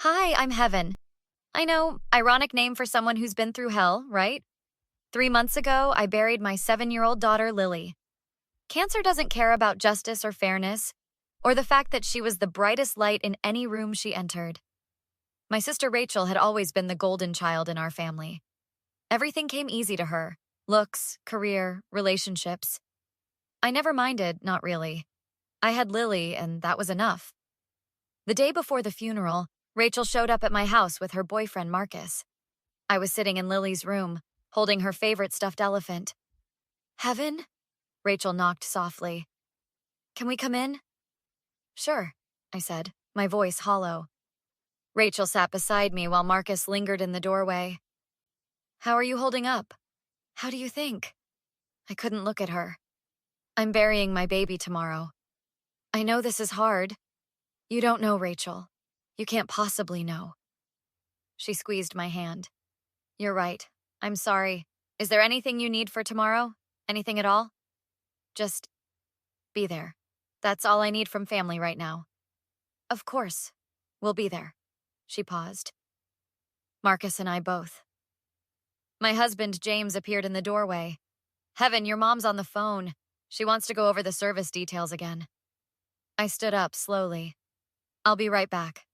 Hi, I'm Heaven. I know, ironic name for someone who's been through hell, right? 3 months ago, I buried my 7-year-old daughter, Lily. Cancer doesn't care about justice or fairness, or the fact that she was the brightest light in any room she entered. My sister Rachel had always been the golden child in our family. Everything came easy to her: looks, career, relationships. I never minded, not really. I had Lily, and that was enough. The day before the funeral, Rachel showed up at my house with her boyfriend, Marcus. I was sitting in Lily's room, holding her favorite stuffed elephant. Heaven? Rachel knocked softly. Can we come in? Sure, I said, my voice hollow. Rachel sat beside me while Marcus lingered in the doorway. How are you holding up? How do you think? I couldn't look at her. I'm burying my baby tomorrow. I know this is hard. You don't know, Rachel. You can't possibly know. She squeezed my hand. You're right. I'm sorry. Is there anything you need for tomorrow? Anything at all? Just be there. That's all I need from family right now. Of course. We'll be there. She paused. Marcus and I both. My husband, James, appeared in the doorway. Heaven, your mom's on the phone. She wants to go over the service details again. I stood up slowly. I'll be right back.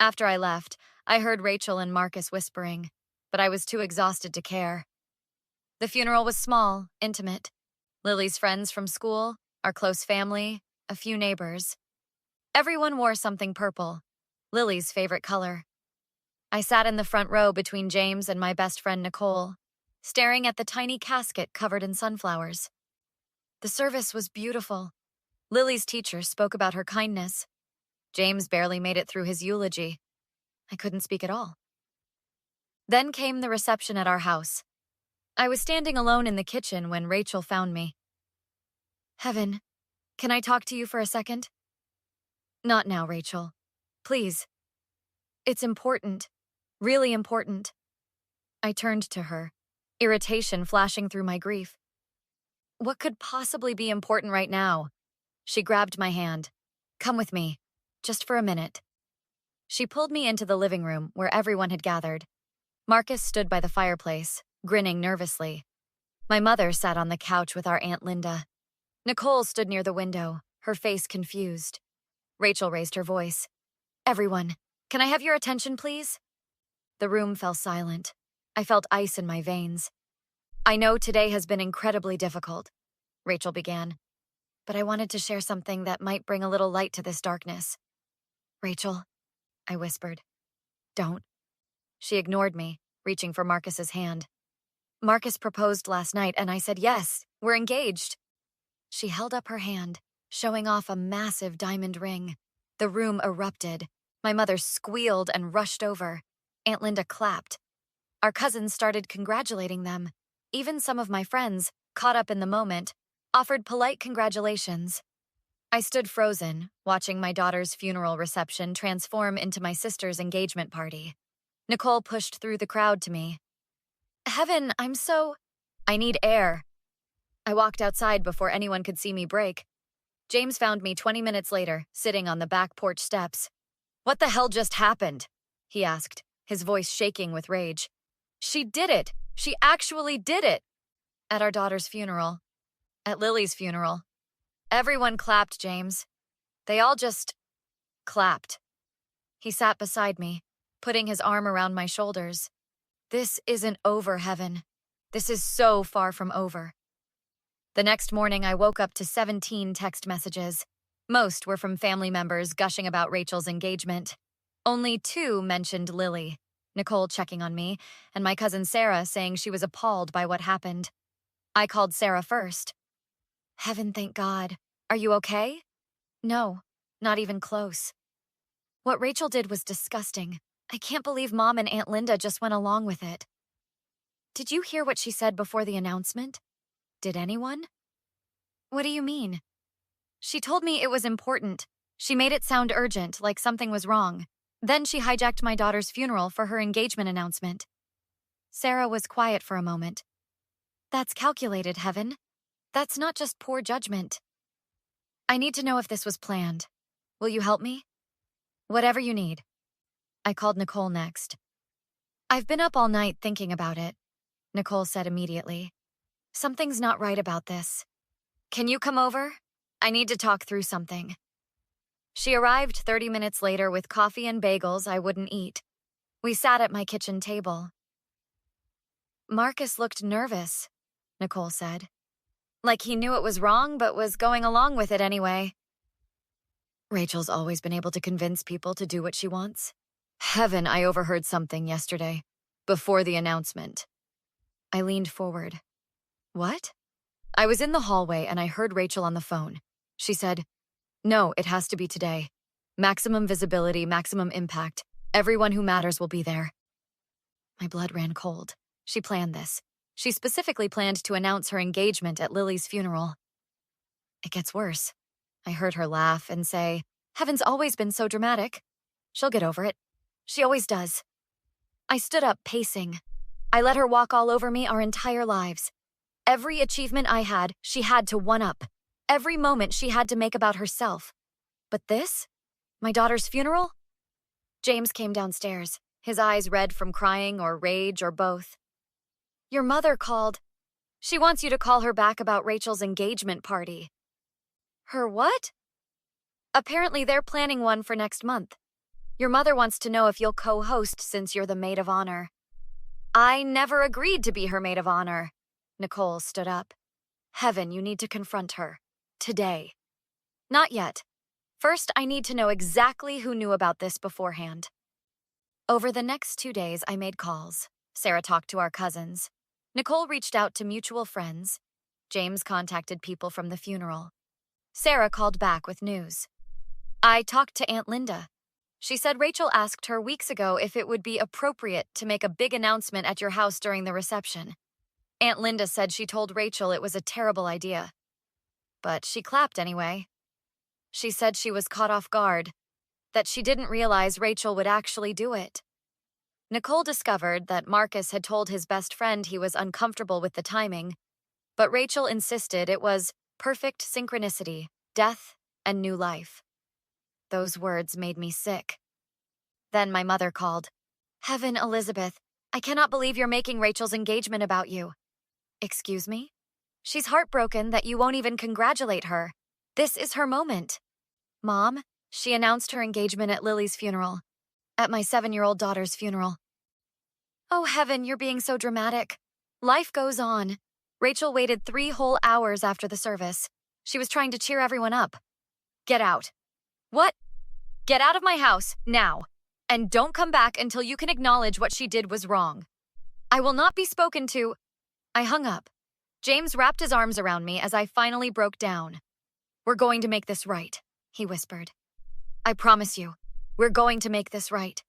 After I left, I heard Rachel and Marcus whispering, but I was too exhausted to care. The funeral was small, intimate. Lily's friends from school, our close family, a few neighbors. Everyone wore something purple, Lily's favorite color. I sat in the front row between James and my best friend Nicole, staring at the tiny casket covered in sunflowers. The service was beautiful. Lily's teacher spoke about her kindness. James barely made it through his eulogy. I couldn't speak at all. Then came the reception at our house. I was standing alone in the kitchen when Rachel found me. Heaven, can I talk to you for a second? Not now, Rachel. Please. It's important. Really important. I turned to her, irritation flashing through my grief. What could possibly be important right now? She grabbed my hand. Come with me, just for a minute. She pulled me into the living room where everyone had gathered. Marcus stood by the fireplace, grinning nervously. My mother sat on the couch with our Aunt Linda. Nicole stood near the window, her face confused. Rachel raised her voice. Everyone, can I have your attention, please? The room fell silent. I felt ice in my veins. I know today has been incredibly difficult, Rachel began, but I wanted to share something that might bring a little light to this darkness. Rachel, I whispered. Don't. She ignored me, reaching for Marcus's hand. Marcus proposed last night, and I said yes, we're engaged. She held up her hand, showing off a massive diamond ring. The room erupted. My mother squealed and rushed over. Aunt Linda clapped. Our cousins started congratulating them. Even some of my friends, caught up in the moment, offered polite congratulations. I stood frozen, watching my daughter's funeral reception transform into my sister's engagement party. Nicole pushed through the crowd to me. Heaven, I need air. I walked outside before anyone could see me break. James found me 20 minutes later, sitting on the back porch steps. What the hell just happened? He asked, his voice shaking with rage. She did it! She actually did it! At our daughter's funeral. At Lily's funeral. Everyone clapped, James. They all just clapped. He sat beside me, putting his arm around my shoulders. This isn't over, Heaven. This is so far from over. The next morning, I woke up to 17 text messages. Most were from family members gushing about Rachel's engagement. Only 2 mentioned Lily, Nicole checking on me, and my cousin Sarah saying she was appalled by what happened. I called Sarah first. Heaven, thank God. Are you okay? No, not even close. What Rachel did was disgusting. I can't believe Mom and Aunt Linda just went along with it. Did you hear what she said before the announcement? Did anyone? What do you mean? She told me it was important. She made it sound urgent, like something was wrong. Then she hijacked my daughter's funeral for her engagement announcement. Sarah was quiet for a moment. That's calculated, Heaven. That's not just poor judgment. I need to know if this was planned. Will you help me? Whatever you need. I called Nicole next. I've been up all night thinking about it, Nicole said immediately. Something's not right about this. Can you come over? I need to talk through something. She arrived 30 minutes later with coffee and bagels I wouldn't eat. We sat at my kitchen table. Marcus looked nervous, Nicole said. Like he knew it was wrong but was going along with it anyway. Rachel's always been able to convince people to do what she wants. Heaven, I overheard something yesterday, before the announcement. I leaned forward. What? I was in the hallway and I heard Rachel on the phone. She said, "No, it has to be today. Maximum visibility, maximum impact. Everyone who matters will be there." My blood ran cold. She planned this. She specifically planned to announce her engagement at Lily's funeral. It gets worse. I heard her laugh and say, "Heaven's always been so dramatic. She'll get over it. She always does." I stood up, pacing. I let her walk all over me our entire lives. Every achievement I had, she had to one-up. Every moment she had to make about herself. But this? My daughter's funeral? James came downstairs, his eyes red from crying or rage or both. "Your mother called. She wants you to call her back about Rachel's engagement party." Her what? Apparently they're planning one for next month. Your mother wants to know if you'll co-host since you're the maid of honor. I never agreed to be her maid of honor. Nicole stood up. Heaven, you need to confront her. Today. Not yet. First, I need to know exactly who knew about this beforehand. Over the next 2 days, I made calls. Sarah talked to our cousins. Nicole reached out to mutual friends. James contacted people from the funeral. Sarah called back with news. I talked to Aunt Linda. She said Rachel asked her weeks ago if it would be appropriate to make a big announcement at your house during the reception. Aunt Linda said she told Rachel it was a terrible idea. But she clapped anyway. She said she was caught off guard, that she didn't realize Rachel would actually do it. Nicole discovered that Marcus had told his best friend he was uncomfortable with the timing, but Rachel insisted it was perfect synchronicity, death, and new life. Those words made me sick. Then my mother called. Heaven, Elizabeth, I cannot believe you're making Rachel's engagement about you. Excuse me? She's heartbroken that you won't even congratulate her. This is her moment. Mom, she announced her engagement at Lily's funeral. At my 7-year-old daughter's funeral. Oh, Heaven, you're being so dramatic. Life goes on. Rachel waited 3 whole hours after the service. She was trying to cheer everyone up. Get out. What? Get out of my house, now. And don't come back until you can acknowledge what she did was wrong. I will not be spoken to. I hung up. James wrapped his arms around me as I finally broke down. We're going to make this right, he whispered. I promise you, we're going to make this right.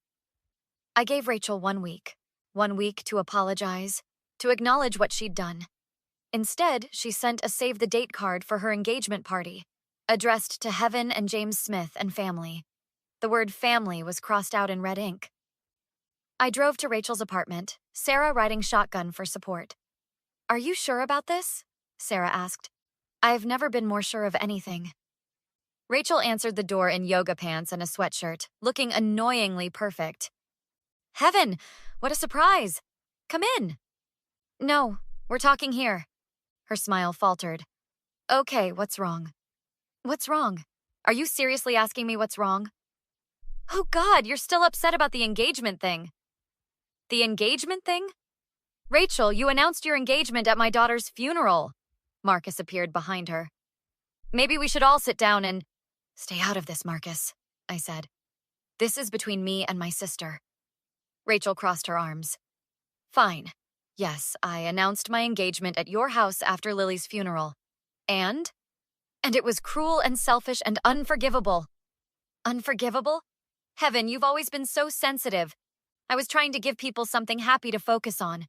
I gave Rachel 1 week. 1 week to apologize, to acknowledge what she'd done. Instead, she sent a save-the-date card for her engagement party, addressed to Heaven and James Smith and family. The word family was crossed out in red ink. I drove to Rachel's apartment, Sarah riding shotgun for support. Are you sure about this? Sarah asked. I've never been more sure of anything. Rachel answered the door in yoga pants and a sweatshirt, looking annoyingly perfect. Heaven, what a surprise! Come in. No, we're talking here. Her smile faltered. Okay, what's wrong? What's wrong? Are you seriously asking me what's wrong? Oh God, you're still upset about the engagement thing. The engagement thing? Rachel, you announced your engagement at my daughter's funeral. Marcus appeared behind her. Maybe we should all sit down and... Stay out of this, Marcus, I said. This is between me and my sister. Rachel crossed her arms. Fine. Yes, I announced my engagement at your house after Lily's funeral. And? And it was cruel and selfish and unforgivable. Unforgivable? Heaven, you've always been so sensitive. I was trying to give people something happy to focus on.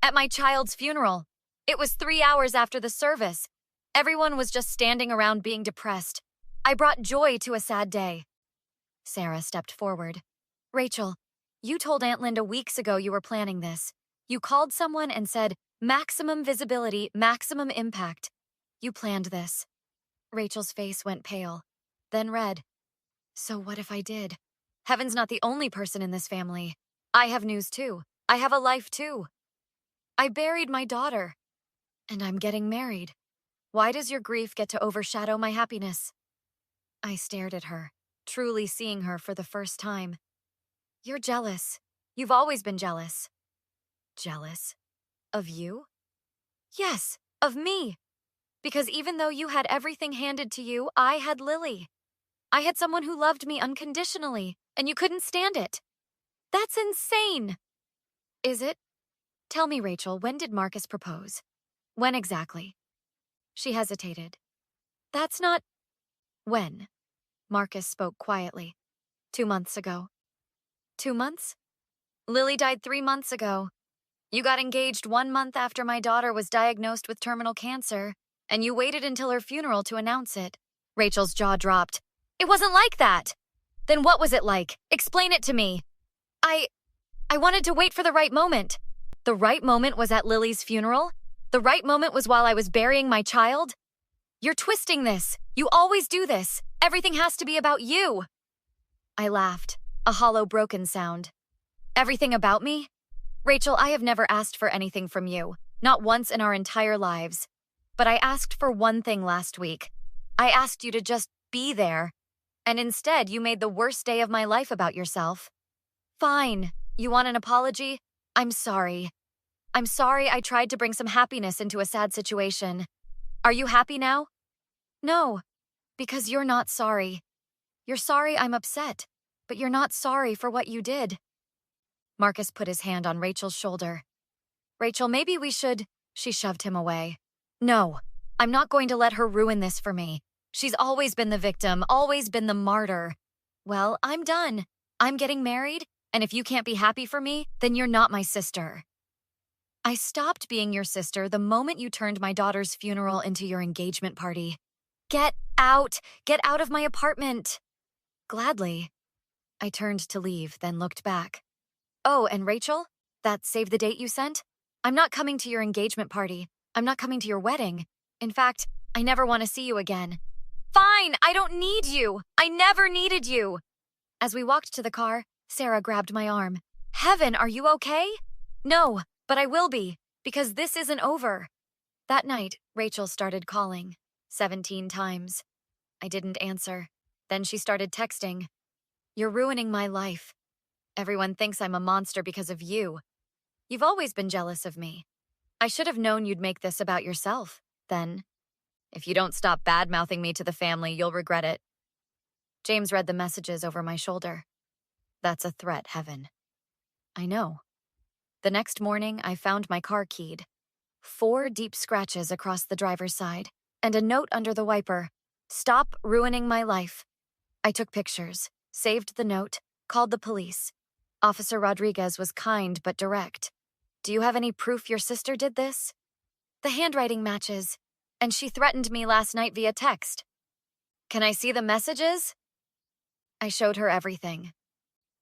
At my child's funeral, it was 3 hours after the service. Everyone was just standing around being depressed. I brought joy to a sad day. Sarah stepped forward. Rachel, you told Aunt Linda weeks ago you were planning this. You called someone and said, maximum visibility, maximum impact. You planned this. Rachel's face went pale, then red. So what if I did? Heaven's not the only person in this family. I have news too. I have a life too. I buried my daughter, and I'm getting married. Why does your grief get to overshadow my happiness? I stared at her, truly seeing her for the first time. You're jealous. You've always been jealous. Jealous? Of you? Yes, of me. Because even though you had everything handed to you, I had Lily. I had someone who loved me unconditionally, and you couldn't stand it. That's insane. Is it? Tell me, Rachel, when did Marcus propose? When exactly? She hesitated. That's not... When? Marcus spoke quietly. 2 months ago. 2 months? Lily died 3 months ago. You got engaged 1 month after my daughter was diagnosed with terminal cancer, and you waited until her funeral to announce it. Rachel's jaw dropped. It wasn't like that. Then what was it like? Explain it to me. I wanted to wait for the right moment. The right moment was at Lily's funeral? The right moment was while I was burying my child? You're twisting this. You always do this. Everything has to be about you. I laughed, a hollow, broken sound. Everything about me? Rachel, I have never asked for anything from you, not once in our entire lives. But I asked for one thing last week. I asked you to just be there. And instead, you made the worst day of my life about yourself. Fine. You want an apology? I'm sorry. I'm sorry I tried to bring some happiness into a sad situation. Are you happy now? No, because you're not sorry. You're sorry I'm upset, but you're not sorry for what you did. Marcus put his hand on Rachel's shoulder. Rachel, maybe we should... She shoved him away. No, I'm not going to let her ruin this for me. She's always been the victim, always been the martyr. Well, I'm done. I'm getting married, and if you can't be happy for me, then you're not my sister. I stopped being your sister the moment you turned my daughter's funeral into your engagement party. Get out! Get out of my apartment! Gladly. I turned to leave, then looked back. Oh, and Rachel? That save the date you sent? I'm not coming to your engagement party. I'm not coming to your wedding. In fact, I never want to see you again. Fine, I don't need you. I never needed you. As we walked to the car, Sarah grabbed my arm. Heaven, are you okay? No, but I will be, because this isn't over. That night, Rachel started calling, 17 times. I didn't answer. Then she started texting. You're ruining my life. Everyone thinks I'm a monster because of you. You've always been jealous of me. I should have known you'd make this about yourself, then. If you don't stop bad-mouthing me to the family, you'll regret it. James read the messages over my shoulder. That's a threat, Heaven. I know. The next morning, I found my car keyed. 4 deep scratches across the driver's side, and a note under the wiper. Stop ruining my life. I took pictures, saved the note, called the police. Officer Rodriguez was kind but direct. Do you have any proof your sister did this? The handwriting matches, and she threatened me last night via text. Can I see the messages? I showed her everything.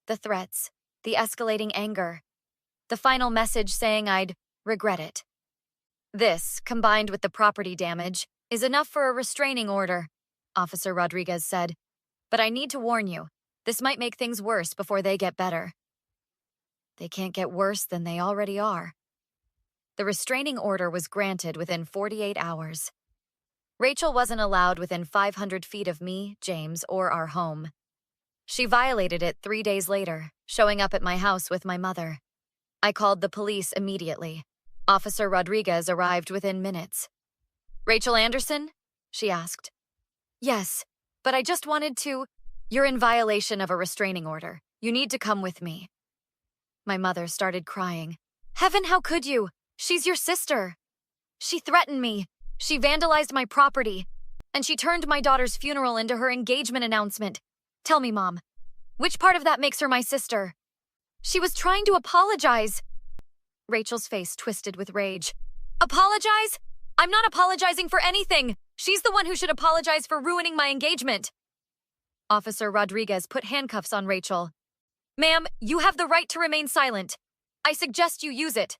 The threats, the escalating anger, the final message saying I'd regret it. This, combined with the property damage, is enough for a restraining order, Officer Rodriguez said. But I need to warn you, this might make things worse before they get better. They can't get worse than they already are. The restraining order was granted within 48 hours. Rachel wasn't allowed within 500 feet of me, James, or our home. She violated it 3 days later, showing up at my house with my mother. I called the police immediately. Officer Rodriguez arrived within minutes. Rachel Anderson? She asked. Yes, but I just wanted to... You're in violation of a restraining order. You need to come with me. My mother started crying. Heaven, how could you? She's your sister. She threatened me. She vandalized my property. And she turned my daughter's funeral into her engagement announcement. Tell me, Mom, which part of that makes her my sister? She was trying to apologize. Rachel's face twisted with rage. Apologize? I'm not apologizing for anything. She's the one who should apologize for ruining my engagement. Officer Rodriguez put handcuffs on Rachel. Ma'am, you have the right to remain silent. I suggest you use it.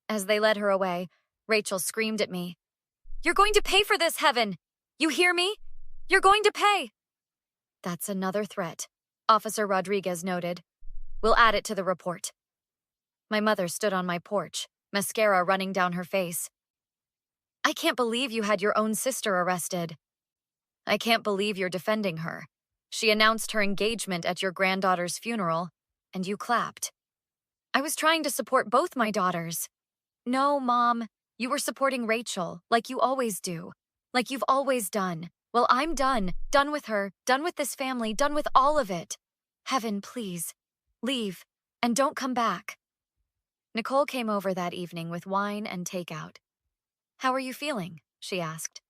As they led her away, Rachel screamed at me. You're going to pay for this, Heaven. You hear me? You're going to pay. That's another threat. Officer Rodriguez noted. We'll add it to the report. My mother stood on my porch, mascara running down her face. I can't believe you had your own sister arrested. I can't believe you're defending her. She announced her engagement at your granddaughter's funeral, and you clapped. I was trying to support both my daughters. No, Mom, you were supporting Rachel, like you always do. Like you've always done. Well, I'm done. Done with her, done with this family, done with all of it. Heaven, please. Leave, and don't come back. Nicole came over that evening with wine and takeout. How are you feeling? She asked.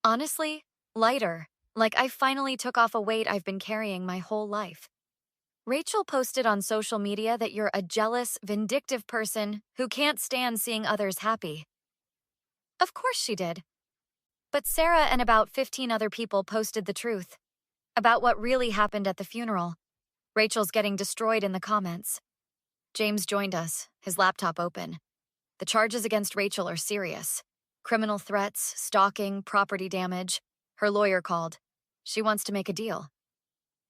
Honestly, lighter, like I finally took off a weight I've been carrying my whole life. Rachel posted on social media that you're a jealous, vindictive person who can't stand seeing others happy. Of course she did. But Sarah and about 15 other people posted the truth about what really happened at the funeral. Rachel's getting destroyed in the comments. James joined us, his laptop open. The charges against Rachel are serious. Criminal threats, stalking, property damage. Her lawyer called. She wants to make a deal.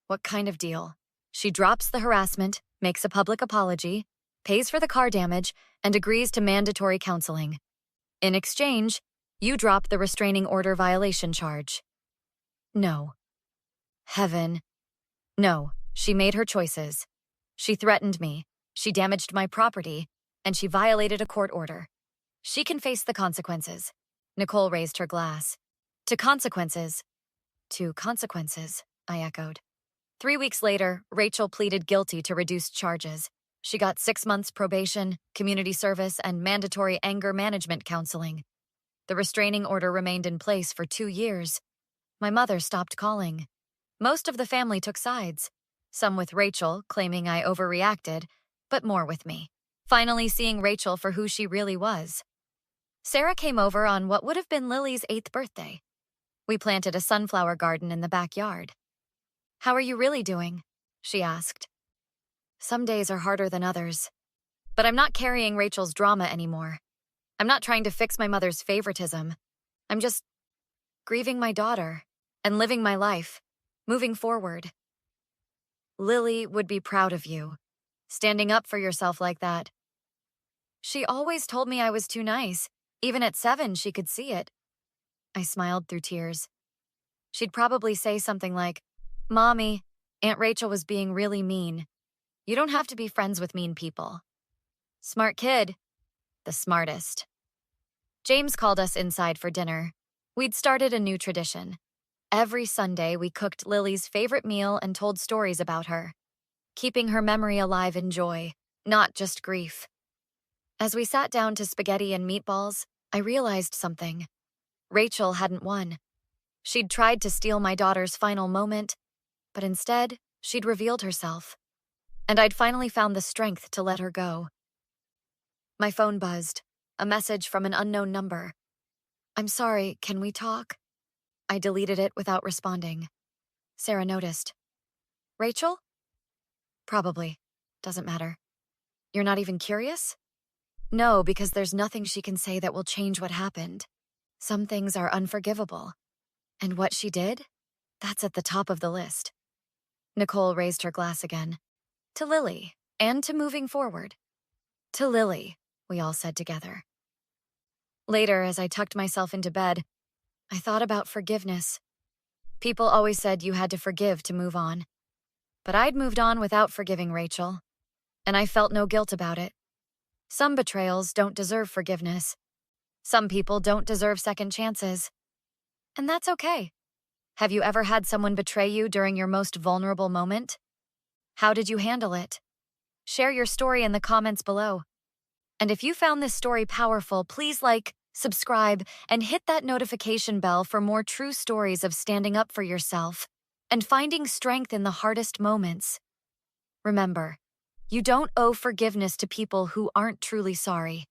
What kind of deal? She drops the harassment, makes a public apology, pays for the car damage, and agrees to mandatory counseling. In exchange, you drop the restraining order violation charge. No. Heaven. No, she made her choices. She threatened me, she damaged my property, and she violated a court order. She can face the consequences. Nicole raised her glass. To consequences. To consequences, I echoed. 3 weeks later, Rachel pleaded guilty to reduced charges. She got 6 months probation, community service, and mandatory anger management counseling. The restraining order remained in place for 2 years. My mother stopped calling. Most of the family took sides. Some with Rachel, claiming I overreacted, but more with me, finally seeing Rachel for who she really was. Sarah came over on what would have been Lily's 8th birthday. We planted a sunflower garden in the backyard. How are you really doing? She asked. Some days are harder than others. But I'm not carrying Rachel's drama anymore. I'm not trying to fix my mother's favoritism. I'm just grieving my daughter and living my life, moving forward. Lily would be proud of you, standing up for yourself like that. She always told me I was too nice. Even at 7, she could see it. I smiled through tears. She'd probably say something like, Mommy, Aunt Rachel was being really mean. You don't have to be friends with mean people. Smart kid. The smartest. James called us inside for dinner. We'd started a new tradition. Every Sunday, we cooked Lily's favorite meal and told stories about her, keeping her memory alive in joy, not just grief. As we sat down to spaghetti and meatballs, I realized something. Rachel hadn't won. She'd tried to steal my daughter's final moment, but instead, she'd revealed herself. And I'd finally found the strength to let her go. My phone buzzed, a message from an unknown number. I'm sorry, can we talk? I deleted it without responding. Sarah noticed. Rachel? Probably. Doesn't matter. You're not even curious? No, because there's nothing she can say that will change what happened. Some things are unforgivable. And what she did? That's at the top of the list. Nicole raised her glass again. To Lily, and to moving forward. To Lily, we all said together. Later, as I tucked myself into bed, I thought about forgiveness. People always said you had to forgive to move on. But I'd moved on without forgiving Rachel, and I felt no guilt about it. Some betrayals don't deserve forgiveness. Some people don't deserve second chances. And that's okay. Have you ever had someone betray you during your most vulnerable moment? How did you handle it? Share your story in the comments below. And if you found this story powerful, please like, subscribe, and hit that notification bell for more true stories of standing up for yourself and finding strength in the hardest moments. Remember, you don't owe forgiveness to people who aren't truly sorry.